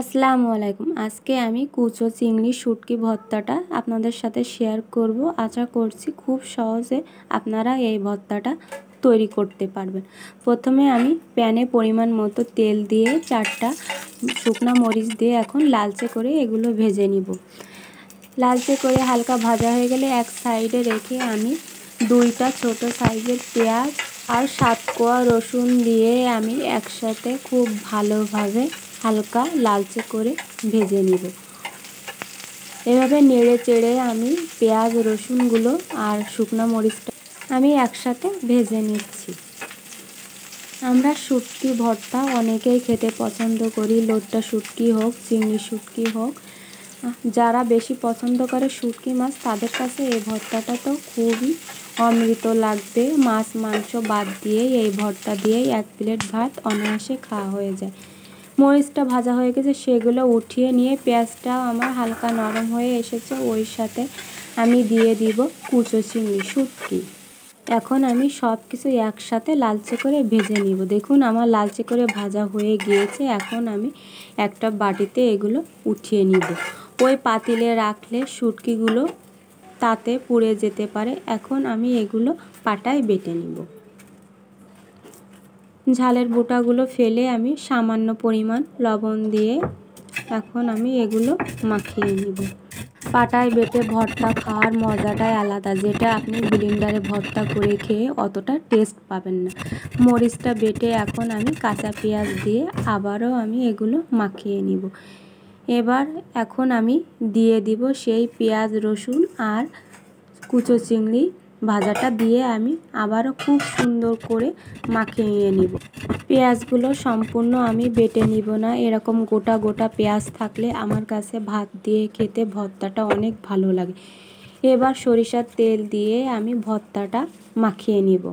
আসসালামু আলাইকুম। আজকে আমি কুচো চিংড়ি শুটকি ভর্তাটা আপনাদের সাথে শেয়ার করব। আশা করছি খুব সহজে আপনারা এই ভর্তাটা তৈরি করতে পারবেন। প্রথমে আমি প্যানে পরিমাণ মতো তেল দিয়ে 4টা শুকনো মরিচ দিয়ে এখন লালচে করে এগুলো ভেজে নিব। লালচে করে হালকা ভাজা হয়ে গেলে এক সাইডে রেখে আমি 2টা ছোট সাইজের পেঁয়াজ আর 7 কোয়া রসুন দিয়ে আমি একসাথে খুব ভালোভাবে হালকা লালচে করে ভেজে নিব। এভাবে নেড়ে চেড়ে আমি পেঁয়াজ রসুনগুলো আর শুকনো মরিচটা আমি একসাথে ভেজে নিচ্ছি। আমরা শুটকি ভর্তা অনেকেই খেতে পছন্দ করি, লোট্টা শুটকি হোক, চিংড়ি শুটকি হোক। যারা বেশি পছন্দ করে শুটকি মাছ তাদের কাছে এই ভর্তাটা তো খুবই অমৃত লাগবে। মাছ মাংস বাদ দিয়ে এই ভর্তা দিয়েই 1 প্লেট ভাত অনায়াসে খাওয়া হয়ে যায়। মরিচটা ভাজা হয়ে গেছে, সেগুলো উঠিয়ে নিয়ে পেঁয়াজটাও আমার হালকা নরম হয়ে এসেছে, ওই সাথে আমি দিয়ে দিব কুচো চিংড়ি শুটকি। এখন আমি সব কিছু একসাথে লালচে করে ভেজে নিব। দেখুন আমার লালচে করে ভাজা হয়ে গিয়েছে। এখন আমি একটা বাটিতে এগুলো উঠিয়ে নিব। ওই পাতিলে রাখলে শুটকিগুলো তাতে পুড়ে যেতে পারে। এখন আমি এগুলো পাটায় বেটে নিব। ঝালের বুটাগুলো ফেলে আমি সামান্য পরিমাণ লবণ দিয়ে এখন আমি এগুলো মাখিয়ে নিব। পাটায় বেটে ভর্তা খাওয়ার মজাটাই আলাদা, যেটা আপনি ব্লেন্ডারে ভর্তা করে খেয়ে অতটা টেস্ট পাবেন না। মরিচটা বেটে এখন আমি কাঁচা পেঁয়াজ দিয়ে আবারও আমি এগুলো মাখিয়ে নিব। এখন আমি দিয়ে দিব সেই পেঁয়াজ রসুন আর কুচো চিংড়ি ভাজাটা দিয়ে আমি আবারও খুব সুন্দর করে মাখিয়ে নিব। পেঁয়াজগুলো সম্পূর্ণ আমি বেটে নিব না, এরকম গোটা গোটা পেঁয়াজ থাকলে আমার কাছে ভাত দিয়ে খেতে ভর্তাটা অনেক ভালো লাগে। এবার সরিষার তেল দিয়ে আমি ভর্তাটা মাখিয়ে নিব।